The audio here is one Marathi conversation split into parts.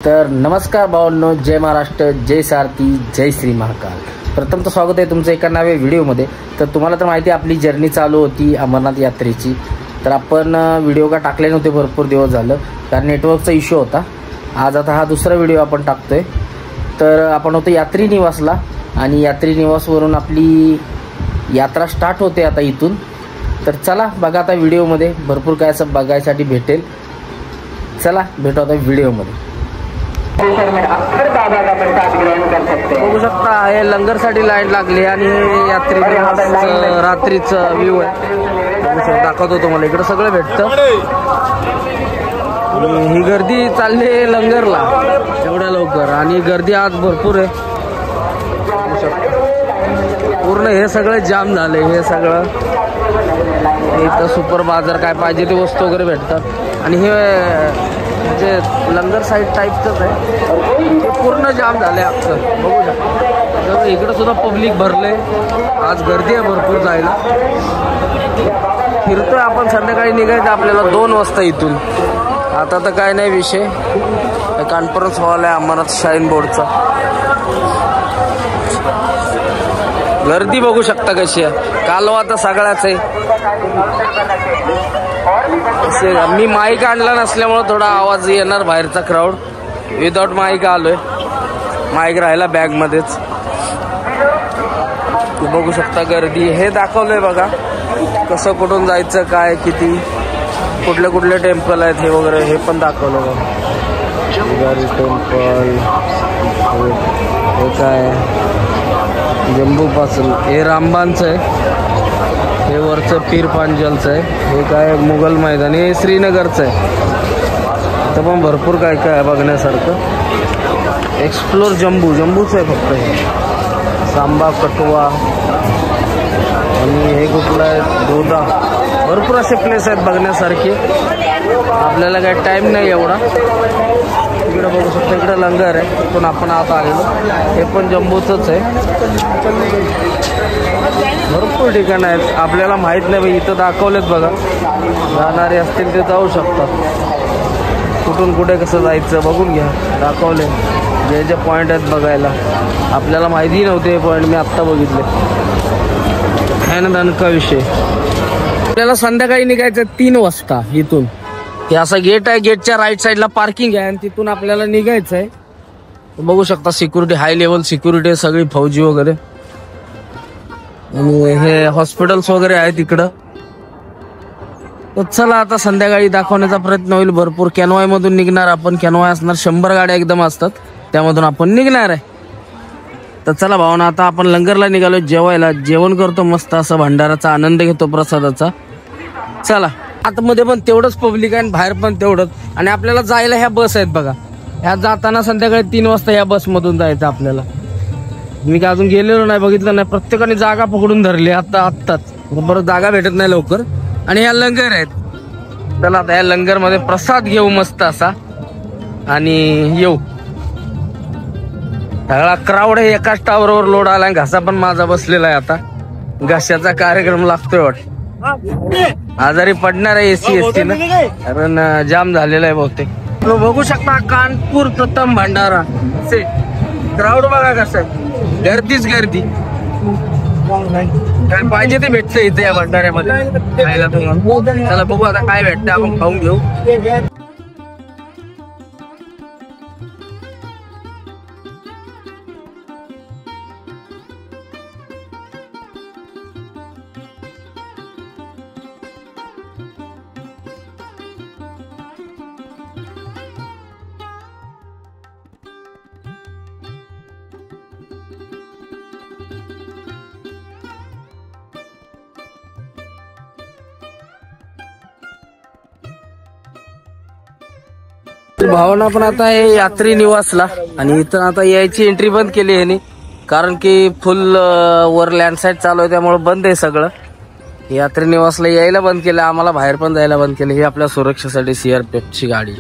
तर नमस्कार भावांनो, जय महाराष्ट्र, जय सारथी, जय श्री महाकाल। प्रथम तर स्वागत आहे तुमचं एका नव्या व्हिडिओमध्ये। तर तुम्हाला तर माहिती आहे आपली जर्नी चालू होती अमरनाथ यात्रेची। तर आपण व्हिडिओ का टाकले नव्हते भरपूर दिवस झालं, कारण नेटवर्कचा इश्यू होता। आज आता हा दुसरा व्हिडिओ आपण टाकतोय। तर आपण होतो यात्री निवासला आणि यात्री निवासवरून आपली यात्रा स्टार्ट होते आता इथून। तर चला बघा आता व्हिडिओमध्ये भरपूर काय असं बघायसाठी भेटेल। चला भेटू आता व्हिडिओमध्ये। बघू शकता हे लंगरसाठी लाईन लागली आणि यात्री रात्रीचं व्ह्यू आहे। बघू शकता, दाखवतो तुम्हाला इकडे सगळं भेटतं। ही गर्दी चालली लंगरला एवढ्या लवकर, आणि गर्दी आज भरपूर आहे। बघू शकता पूर्ण हे सगळे जाम झाले। हे सगळं इथं सुपर बाजार काय पाहिजे ते वस्तू वगैरे भेटतात। आणि हे म्हणजे लंगर साईड टाईपचंच आहे, ते पूर्ण जाम झाले अख्खं। बघू शकता इकडं सुद्धा पब्लिक भरले, आज गर्दी आहे भरपूर जायला। फिरतोय आपण, संध्याकाळी निघायचं आपल्याला 2 वाजता इथून। आता तर काय नाही विषय, कॉन्फरन्स हॉल आहे अमरनाथ शाईन बोर्डचा। गर्दी बघू शकता कशी आहे, कालवा तर सगळ्याच आहे। मी माईक आणला नसल्यामुळे थोडा आवाज येणार बाहेरचा, क्राऊड। विदाउट माईक आलोय, माईक राहिला बॅग मध्येच। बघू शकता गर्दी, हे दाखवलंय बघा कसं कुठून जायचं, काय किती कुठले कुठले टेम्पल आहेत हे वगैरे, हे पण दाखवलं बघा। टेम्पल हे काय जम्बूपासून, हे रामबानचं आहे, हे वरचं पीर पांजलचं आहे, हे काय मुघल मैदान, हे श्रीनगरचं आहे। इथं पण भरपूर काय काय आहे बघण्यासारखं। एक्सप्लोर जम्बूचं आहे फक्त हे, सांबा कटवा, आणि हे कुठलं आहे दोदा। भरपूर असे प्लेस आहेत बघण्यासारखे, आपल्याला काय टाईम नाही एवढा। इकडे बघू शकता, इकडे लंगर आहे, इथून आपण आता आलेलो, हे पण जम्बूचंच आहे। भरपूर ठिकाणं आहेत, आपल्याला माहीत नाही भाई, इथं दाखवलेत बघा। जाणारे असतील ते जाऊ शकतात, कुठून कुठे कसं जायचं बघून घ्या, दाखवले जे जे पॉईंट आहेत बघायला। आपल्याला माहिती नव्हते हे पॉईंट, मी आत्ता बघितले। है ना दणका विषय। आपल्याला संध्याकाळी निघायचं 3 वाजता इथून। हे असं गेट आहे, गेटच्या राईट साईडला पार्किंग आहे, आणि तिथून आपल्याला निघायचं आहे। बघू शकता सिक्युरिटी, हाय लेवल सिक्युरिटी, सगळी फौजी वगैरे, आणि हे हॉस्पिटल्स वगैरे आहे तिकडं। तर चला आता संध्याकाळी दाखवण्याचा प्रयत्न होईल भरपूर। कॅनवाय मधून निघणार आपण, कॅनवाय असणार 100 गाड्या एकदम असतात, त्यामधून आपण निघणार आहे। तर चला भावना, आता आपण लंगरला निघालो जेवायला, जेवण करतो मस्त असं, भंडाराचा आनंद घेतो प्रसादाचा। चला आतमध्ये पण तेवढंच पब्लिक आहे आणि बाहेर पण तेवढंच। आणि आपल्याला जायला ह्या बस आहेत बघा, ह्या जाताना संध्याकाळी 3 वाजता ह्या बसमधून जायचं आपल्याला। मी काय अजून गेलेलो नाही, बघितलं नाही, प्रत्येकाने जागा पकडून धरली आत्ताच, बरं जागा भेटत नाही लवकर। आणि ह्या लंगर आहेत, चला आता ह्या लंगर मध्ये प्रसाद घेऊ मस्त असा आणि येऊ। सगळा क्राऊड आहे, एकाच टावरवर लोड आलाय, घासा पण माझा बसलेला आहे आता, घशाचा कार्यक्रम लागतोय वाटत। आजारी पडणार आहे एसटी न, कारण जाम झालेला आहे बहुतेक। बघू शकता कानपूर प्रथम भंडारा सेट, क्राऊड बघा कसं आहे, गर्दीच गर्दी, काय पाहिजे ते भेटतं इथे या भंडाऱ्यामध्ये खायला तुम्हाला। चला बघू आता काय भेटतं, आपण खाऊन घेऊ। भावना पण आता हे यात्री निवासला, आणि इथं आता यायची एंट्री बंद केली आहे, कारण की फुल वर लँडस्लाईड चालू आहे, त्यामुळे बंद आहे सगळं। यात्री निवासला यायला बंद केलं, आम्हाला बाहेर पण जायला बंद केलं। ही आपल्या सुरक्षेसाठी CRPFची गाडी।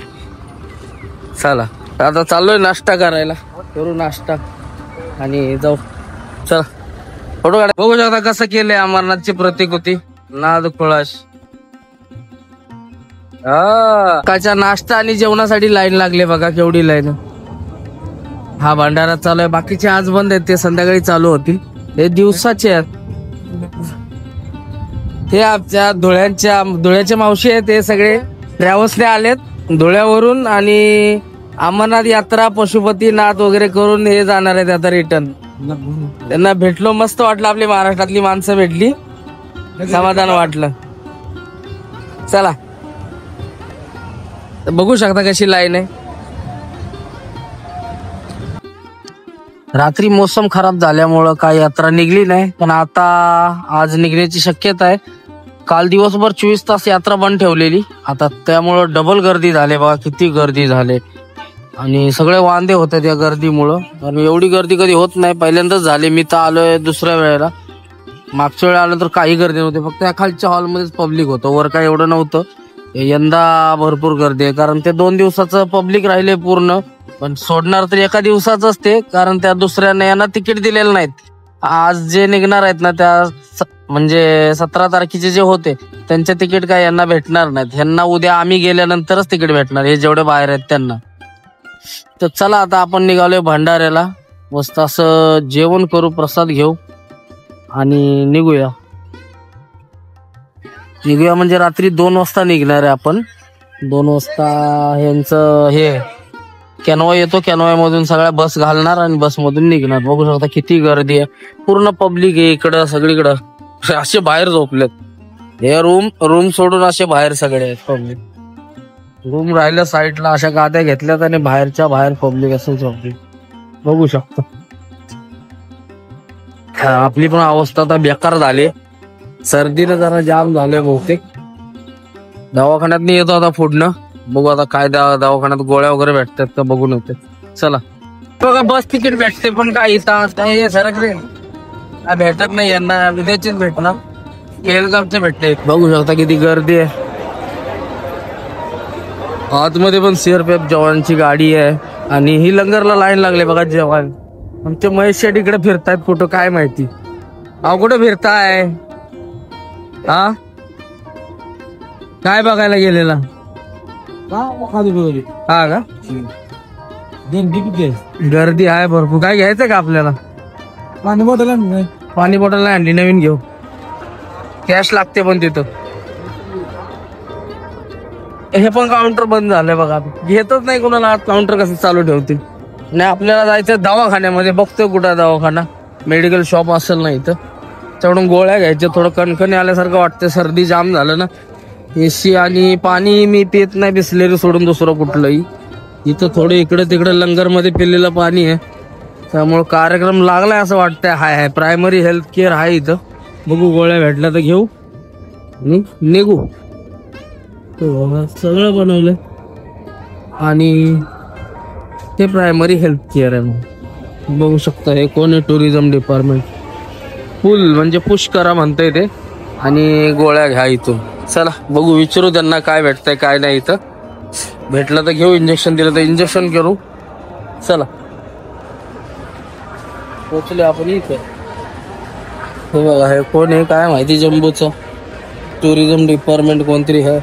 चला आता चाललोय नाश्ता करायला, करू नाश्ता आणि जाऊ। चला फोटो काढा। बघू शकता कसं केलंय अमरनाथची प्रतिकृती, नाद खुळाश। काचा नाश्ता आणि जेवणासाठी लाईन लागले बघा, केवढी लाईन। हा भंडारा चालू आहे. बाकीचे आज बंद आहेत, ते संध्याकाळी चालू होतील. हे दिवसाचे आहेत. ते आमच्या धुळ्याच्या मावशी आहेत, ते सगळे ट्रॅव्हल्सने आलेत धुळ्यावरून आणि अमरनाथ यात्रा पशुपतीनाथ वगैरे करून हे जाणार आहेत आता रिटर्न. त्यांना भेटलो, मस्त वाटलं. आपली महाराष्ट्रातली माणसं भेटली, समाधान वाटलं. चला बघू शकता कशी लाईन आहे. रात्री मोसम खराब झाल्यामुळं काही यात्रा निघली नाही, पण आता आज निघण्याची शक्यता आहे. काल दिवसभर 24 तास यात्रा बंद ठेवलेली, आता त्यामुळं डबल गर्दी झाली. बघा किती गर्दी झाली आणि सगळे वांदे होते त्या गर्दीमुळं. आणि एवढी गर्दी कधी होत नाही, पहिल्यांदाच झाली. मी तर आलोय दुसऱ्या वेळेला. मागच्या वेळेला आलं तर काही गर्दी नव्हती, फक्त या खालच्या हॉलमध्येच पब्लिक होतं, वर काय एवढं नव्हतं. यंदा भरपूर गर्दी आहे, कारण ते 2 दिवसाचं पब्लिक राहिले पूर्ण. पण सोडणार तर एका दिवसाच ते, कारण त्या दुसऱ्या यांना तिकीट दिलेलं नाहीत. आज जे निघणार आहेत ना, त्या म्हणजे 17 तारखेचे जे होते त्यांचे तिकीट काय यांना भेटणार नाहीत. यांना उद्या आम्ही गेल्यानंतरच तिकीट भेटणार, हे जेवढे बाहेर आहेत त्यांना. तर चला आता आपण निघालोय भंडाऱ्याला. मस्त असं जेवण करू, प्रसाद घेऊ आणि निघूया. म्हणजे रात्री 2 वाजता निघणार आहे आपण. 2 वाजता ह्यांचं हे कॅनॉय येतो, कॅनॉय मधून सगळ्या बस घालणार आणि बस मधून निघणार. बघू शकता किती गर्दी आहे, पूर्ण पब्लिक आहे इकडं सगळीकडं. असे बाहेर झोपलेत, हे रूम सोडून असे बाहेर सगळे आहेत पब्लिक. रूम राहिल्या साईडला, अशा गाद्या घेतल्यात आणि बाहेरच्या बाहेर पब्लिक असं झोपली. बघू शकता. आपली पण अवस्था आता बेकार झाली, सर्दीनं जरा जाम झालंय बहुतेक. दवाखान्यात नाही येतो आता पुढनं, बघू आता काय दवाखान्यात गोळ्या वगैरे भेटतात का बघून होते. चला बघा बस तिकीट भेटते, पण काय इथं सरक रे काय भेटत नाही यांना, विद्याचीच भेटणार. केलगावचे भेटते. बघू शकता किती गर्दी आहे. आतमध्ये पण सीआरपीएफ जवानची गाडी आहे आणि ही लंगरला लाईन लागले बघा जवान. आमचे महेश शेट इकडे फिरतायत कुठं काय माहिती. कुठे फिरताय हा, काय बघायला गेलेला हा का. गर्दी आहे भरपूर. काय घ्यायचं का आपल्याला? पाणी बॉटल नाही आणली, नवीन घेऊ. कॅश लागते पण तिथं. हे पण काउंटर बंद झालंय बघा, घेतच नाही कोणाला. काउंटर कसं चालू ठेवते. नाही आपल्याला जायचं दवाखान्यामध्ये, बघतोय कुठं दवाखाना, मेडिकल शॉप असेल ना इथं. तेवढून गोळ्या घ्यायच्या, थोडं कणकणी आल्यासारखं वाटतं, सर्दी जाम झालं ना. एसी आणि पाणी मी पित नाही, बिसलेरी सोडून दुसरं कुठलंही. इथं थोडं इकडे तिकडे लंगर मध्ये पिलेलं पाणी आहे, त्यामुळे कार्यक्रम लागलाय असं वाटतंय. हाय प्रायमरी हेल्थ केअर आहे इथं. बघू गोळ्या भेटल्या तर घेऊ, निघू. सगळं बनवलंय आणि ते प्रायमरी हेल्थ केअर आहे. मग बघू शकता हे कोण आहे, टुरिझम डिपार्टमेंट. पुल म्हणजे पुश करा म्हणतंय ते, आणि गोळ्या घ्या इथून. चला बघू, विचारू त्यांना काय भेटतंय काय नाही. इथं भेटलं तर घेऊ, इंजेक्शन दिलं तर इंजेक्शन करू. चला पोचले आपण इथे. हे बघा हे कोण आहे काय माहिती, जम्बूचं टुरिझम डिपार्टमेंट कोणतरी आहे.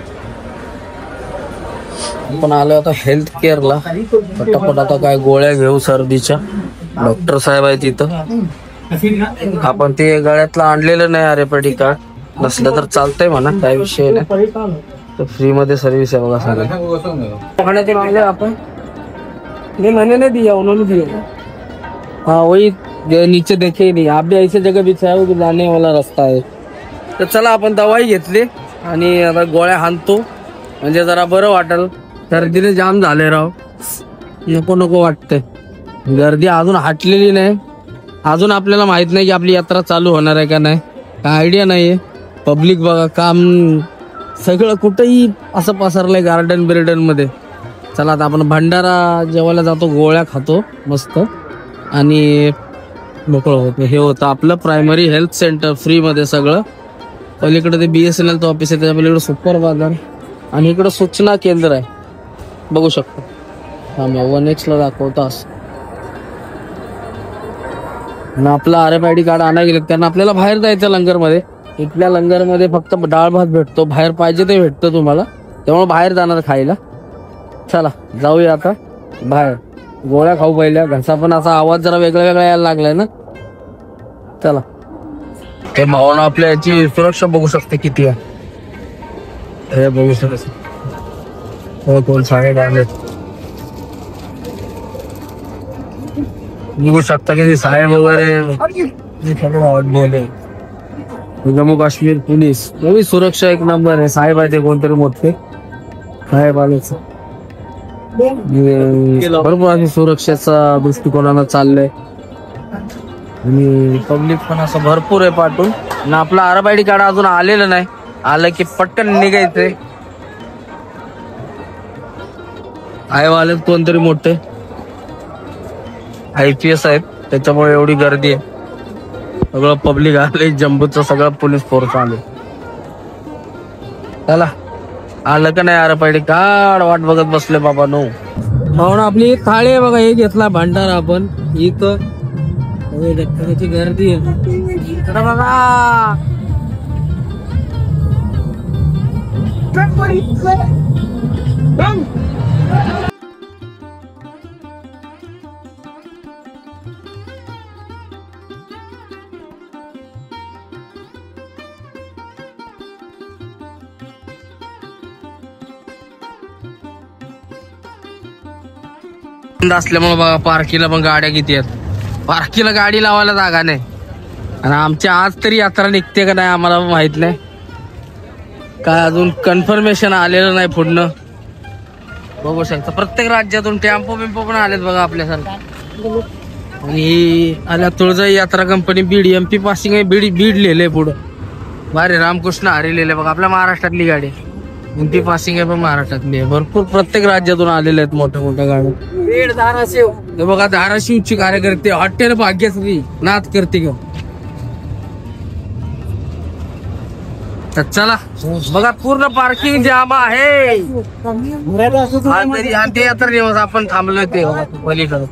आपण आलो आता हेल्थ केअरला. पटापट आता काय गोळ्या घेऊ सर्दीच्या. डॉक्टर साहेब आहेत तिथं. आपण ते गळ्यातलं आणलेलं नाही आरेपडी कार्ड, नसलं तर चालतंय म्हणा, काय विषय नाही. तर फ्री मध्ये सर्विस है बघा सारे. खाने के मामले अपन नहीं, मैंने नहीं दिया, उन्होंने दिया. हाँ वही नीचे देखे ही नहीं. आप भी ऐसी जगह बिछाया हो की जाने वाला रस्ता है. तर चला आपण दवाई घेतली आणि आता गोळ्या हाणतो, म्हणजे जरा बरं वाटेल. सर्दीने जाम झाले राव, नको नको वाटतंय. गर्दी अजून हटलेली नाही, अजून आपल्याला माहित नाही की आपली यात्रा चालू होणार आहे का नाही, काय आयडिया नाहीये. पब्लिक बघा काम सगळं कुठेही असं पसरलंय गार्डन बिर्डन मध्ये. चला आता आपण भंडारा जेवायला जातो, गोळ्या खातो मस्त आणि मोकळं होतो. हे होतं आपलं प्रायमरी हेल्थ सेंटर, फ्री मध्ये सगळं. पलीकडे ते BSNL ऑफिस आहे, त्याच्या पलीकडे सुपर बाजार आणि इकडे सूचना केंद्र आहे, बघू शकतो. हा मग 1H ला दाखवतास ना. आपलं RFID कार्ड आणायला गेलं त्यांना आपल्याला बाहेर जायचं लंगरमध्ये. इथल्या लंगरमध्ये फक्त डाळ भात भेटतो, बाहेर पाहिजे ते भेटतं तुम्हाला, त्यामुळे बाहेर जाणार खायला. चला जाऊया आता बाहेर. गोळ्या खाऊ पहिल्या. घरचा पण असा आवाज जरा वेगळा वेगळा यायला लागलाय ना. चला हे भावानं आपल्या याची सुरक्षा बघू शकते किती आहे हे बघू शकते. हो कोण साहेब आले बघू शकता की साहेब वगैरे बोले. जम्मू काश्मीर पोलीस सुरक्षा एक नंबर आहे. साहेब आहे ते कोणतरी मोठे साहेब आलेच. बरोबर आहे सुरक्षेचा दृष्टिकोनानं चाललंय आणि पब्लिक पण असं भरपूर आहे पाठवून. आणि आपला आरबायडी कार्ड अजून आलेलं नाही. आलं की पटकन निघायचंय. आलेत कोणतरी मोठे IPS आहेत त्याच्यामुळे एवढी गर्दी आहे. सगळं पब्लिक आले. जम्बूचं सगळं पोलीस फोर्स आले. चला आलं का नाही आरबायडी कार्ड वाट बघत बसले बाबा नो. म्हणून आपली थाळी आहे बघा. हे घेतला भांडारा आपण इथं त्याची गर्दी आहे बघा. असल्यामुळे बघा पार्किंगला पण गाड्या किती आहेत. पार्किंगला गाडी लावायला जागा नाही. आणि आमच्या आज तरी यात्रा निघते का नाही आम्हाला माहित नाही. काय अजून कन्फर्मेशन आलेलं नाही पुढनं. बघू शकता प्रत्येक राज्यातून टेम्पो बिम्पो पण आलेत बघा आपल्यासारखं. आणि आल्या तुळजाई यात्रा कंपनी बीड MP पासिंग आहे. बीड लिहिलंय पुढं. भारी रामकृष्ण हरी लिहिले बघा. आपल्या महाराष्ट्रातली गाडी MP पासिंग आहे पण महाराष्ट्रातली आहे. भरपूर प्रत्येक राज्यातून आलेले आहेत मोठ्या मोठ्या गाड्या. धाराशिव हे बघा धाराशिवची कार्यकर्ते हॉटेल भाग्यश्री नाथ करते घेऊन. चला बघा पूर्ण पार्किंग जाम आहे. यात्रा दिवस आपण थांबलोय ते पलीकडे.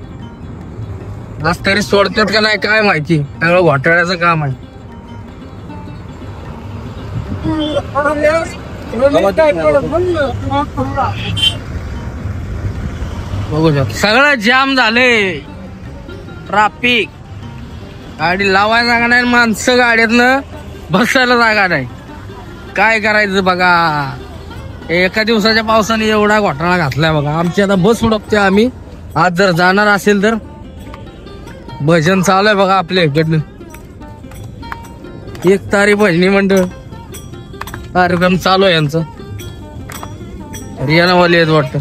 आज तरी सोडतात का नाही काय माहिती. सगळं घोटाळ्याचं काम आहे. बघू शकतो सगळं जाम झाले. ट्रॅफिक गाडी लावायला जागा नाही. माणसं गाड्यातनं बसायला जागा नाही. काय करायचं बघा. एका दिवसाच्या पावसाने एवढा घोटाळा घातलाय बघा. आमची आता बस उडकते. आम्ही आज जर जाणार असेल तर भजन चालू आहे बघा आपल्या इकडनं. एक तारी भजनी मंडळ कार्यक्रम चालू आहे यांचं. रियानावाली आहेत वाटतं.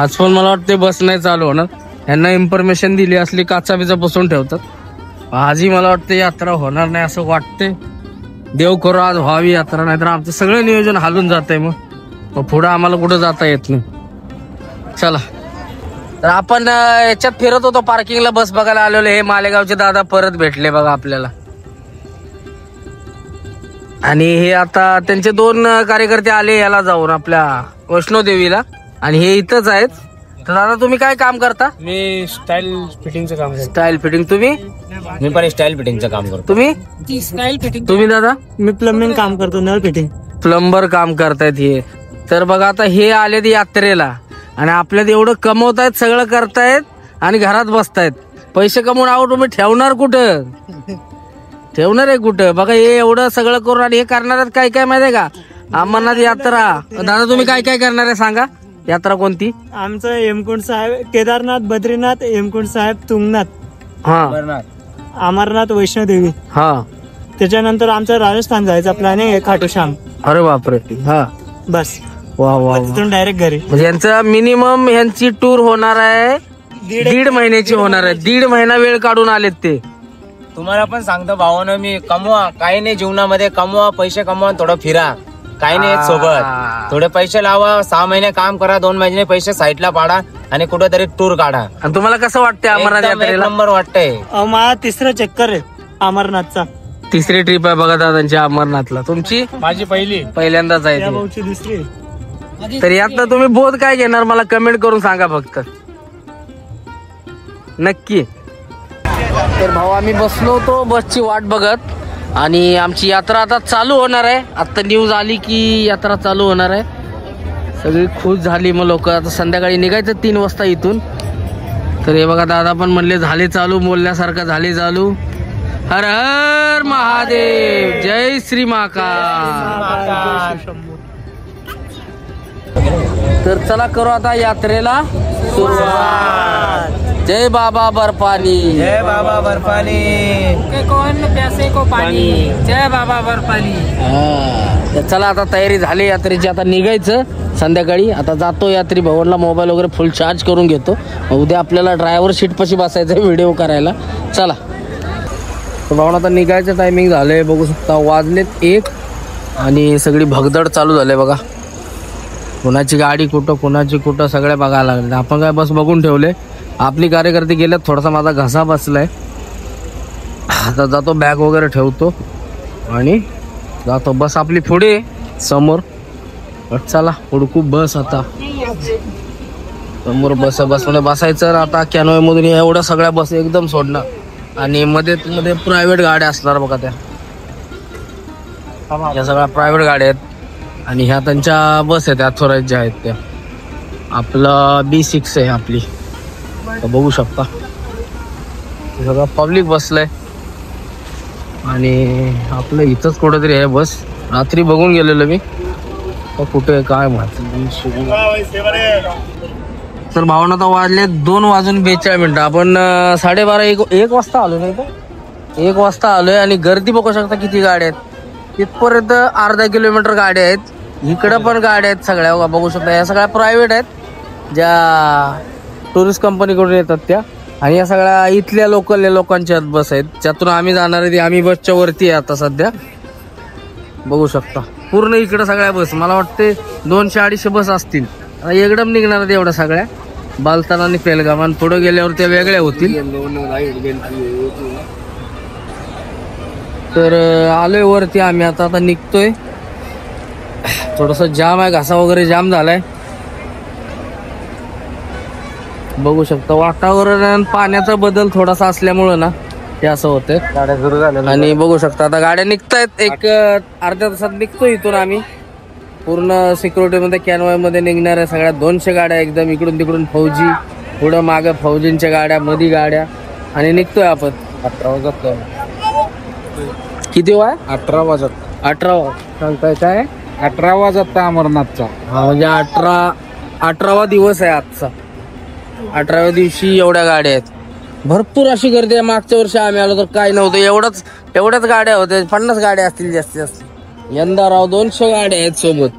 आज पण मला वाटते बस नाही चालू होणार. यांना इन्फॉर्मेशन दिली असली काचा बिचा बसून ठेवतात. आजही मला वाटतं यात्रा होणार नाही असं वाटते. देव करू आज व्हावी यात्रा. नाही तर आमचं सगळं नियोजन हालून जात आहे. मग पुढं आम्हाला कुठं जाता येत नाही. चला तर आपण याच्यात फिरत होतो पार्किंगला बस बघायला आलेलो. हे मालेगावचे दादा परत भेटले बघा आपल्याला. आणि हे आता त्यांचे 2 कार्यकर्ते आले याला जाऊन आपल्या वैष्णोदेवीला. आणि हे इथंच आहेत. तर दादा तुम्ही काय काम करता. मी स्टाईल फिटिंगचं काम करतो. Style fitting. तुम्ही. मी पण स्टाईल फिटिंगचं काम करतो. तुम्ही स्टाईल फिटिंग. तुम्ही दादा. मी प्लंबिंग काम करतो. नळ फिटिंग. प्लंबर काम करतायत हे. तर बघा आता हे आलेत यात्रेला आणि आपल्यात एवढं कमवतायत सगळं करतायत आणि घरात बसतायत. पैसे कमवून आहो तुम्ही ठेवणार कुठं. ठेवणार आहे कुठं. बघा हे एवढं सगळं करून आणि हे करणार काय काय माहिती आहे का. अमरनाथ यात्रा. दादा तुम्ही काय काय करणार आहे सांगा. यात्रा कोणती. आमचं हेमकुंड साहेब केदारनाथ बद्रीनाथ हेमकुंड साहेब तुंगनाथ हा अमरनाथ वैष्णोदेवी. हा त्याच्यानंतर आमचं राजस्थान जायचं प्लॅनिंग आहे. खाटू श्याम. अरे बापरे. हा बस. वा वा. तिथून डायरेक्ट घरी. म्हणजे यांचं मिनिमम यांची टूर होणार आहे 1.5 महिन्याची होणार आहे. 1.5 महिना वेळ काढून आलेत ते. तुम्हाला पण सांगतो भावानं मी कमवा काही नाही जीवनामध्ये. कमवा पैसे कमवा थोडं फिरा. काही नाही सोबत थोडे पैसे लावा. 6 महिने काम करा. 2 महिने पैसे साईडला पाडा आणि कुठेतरी टूर काढा. आणि तुम्हाला कसं वाटतंय अमरनाथ यात्रेला. नंबर वाटतंय. मला 3रं चक्कर आहे अमरनाथचा. 3री ट्रिप आहे बघा दादांच्या अमरनाथला. तुमची. माझी पहिल्यांदाच आहे. भाऊची 2री. तर यातनं तुम्ही बोध काय घेणार मला कमेंट करून सांगा फक्त नक्की. तर भाऊ आम्ही बसलो होतो बसची वाट बघत आणि आमची यात्रा आता चालू होणार आहे. आता न्यूज आली की यात्रा चालू होणार आहे. सगळी खुश झाली. मग लोक आता संध्याकाळी निघायचं 3 वाजता इथून. तर हे बघा दादा पण म्हणले झाले चालू, बोलण्यासारखं झाले चालू. हर हर महादेव, जय श्री महाकाल. तर चला करू आता यात्रेला सुरुवात. जय बाबा बर्फानी, जय बाबा बर्फानी. कौन प्यासे को पाणी, जय बाबा बर्फानी. तर चला आता तयारी झाली यात्रेची. आता निघायचं संध्याकाळी. आता जातो यात्री भवनला, मोबाईल वगैरे फुल चार्ज करून घेतो. उद्या आपल्याला ड्रायव्हर सीट पाशी बसायचं व्हिडिओ करायला. चला भावना आता निघायचं टायमिंग झालंय. बघू शकता वाजलेत 1 आणि सगळी भगदड चालू झाले बघा. कोणाची गाडी कुठं, कोणाची कुठं, सगळ्या बघायला लागले. आपण काय बस बघून ठेवले. आपली कार्यकर्ते गेल्यात. थोडासा माझा घसा बसलाय. आता जातो, बॅग वगैरे ठेवतो आणि जातो. बस आपली पुढे समोर. चला हुडकू बस. आता समोर बसमध्ये बसायचं. आता कॅनोय मधून एवढ्या सगळ्या बस एकदम सोडणार आणि मध्ये प्रायव्हेट गाड्या असणार बघा. या सगळ्या प्रायव्हेट गाड्या आहेत आणि ह्या त्यांच्या बस आहेत अथॉराइज ज्या आहेत त्या. आपलं B6 आहे आपली. बघू शकता सगळं पब्लिक बसलंय आणि आपलं इथंच कुठेतरी आहे बस. रात्री बघून गेलेलो मी, कुठे काय माहिती. तर भावना तर वाजले 2:42. आपण 12:30 1 वाजता आलो नाही का. 1 वाजता आलोय आणि गर्दी बघू शकता किती गाड्या आहेत. तिथपर्यंत अर्धा किलोमीटर गाड्या आहेत. इकडं पण गाड्या आहेत सगळ्या बघू शकता. या सगळ्या प्रायव्हेट आहेत ज्या टुरिस्ट कंपनीकडून येतात त्या. आणि या सगळ्या इथल्या लोकांच्या बस आहेत ज्यातून आम्ही जाणार आहे. आम्ही बसच्या वरती आहे आता सध्या. बघू शकता पूर्ण इकडं सगळ्या बस. मला वाटते 200-250 बस असतील. आता एकदम निघणार आहेत एवढ्या सगळ्या. बालताना आणि पेलगाम आणि पुढे गेल्यावर त्या वेगळ्या होतील. तर आलोय वरती आम्ही. आता निघतोय. थोडस जाम आहे, घासा वगैरे जाम झालाय. बघू शकता वातावरण पाण्याचा बदल थोडासा असल्यामुळं ना ते असं होतंय. गाड्या सुरू झाल्या आणि बघू शकता आता गाड्या निघतायत. एक अर्ध्या तासात निघतो इथून आम्ही. पूर्ण सिक्युरिटीमध्ये कॅनवाय मध्ये निघणार आहे सगळ्या. 200 गाड्या एकदम इकडून तिकडून. फौजी पुढं मागं, फौजींच्या गाड्या, मधी गाड्या आणि निघतोय आपण. 18 वाजता. किती वाय? 18 वाजत. 18 सांगताय काय? 18 वाजता अमरनाथचा. हा म्हणजे 18वा दिवस आहे आजचा. 18व्या दिवशी एवढ्या गाड्या आहेत. भरपूर अशी गर्दी आहे. मागच्या वर्षी आम्ही आलो तर काय नव्हतं. एवढ्याच गाड्या होत्या. 50 गाड्या असतील जास्तीत जास्त. यंदा 200 गाड्या आहेत सोबत.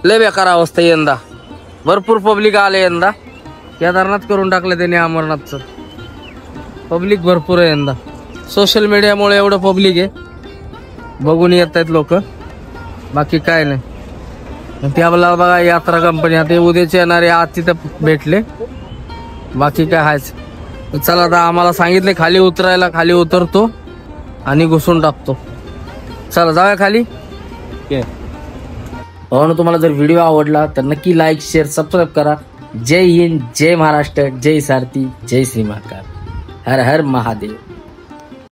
लय बेकार अवस्था यंदा. भरपूर पब्लिक आले यंदा. केदारनाथ करून टाकलं त्यांनी अमरनाथचं. पब्लिक भरपूर आहे यंदा. सोशल मीडियामुळे एवढं पब्लिक आहे. बघून येत आहेत लोक. बाकी काय नाही. त्याला बघा यात्रा कंपनी आता उद्याचे येणारे आज तिथं भेटले. बाकी काय आहेच. चला आता आम्हाला सांगितले खाली उतरायला. खाली उतरतो आणि घुसून टाकतो. चला जाऊया खाली. म्हणून तुम्हाला जर व्हिडिओ आवडला तर नक्की लाईक, शेअर, सबस्क्राईब करा. जय हिंद, जय महाराष्ट्र, जय सारथी, जय श्री महाकाल. हर हर महादेव.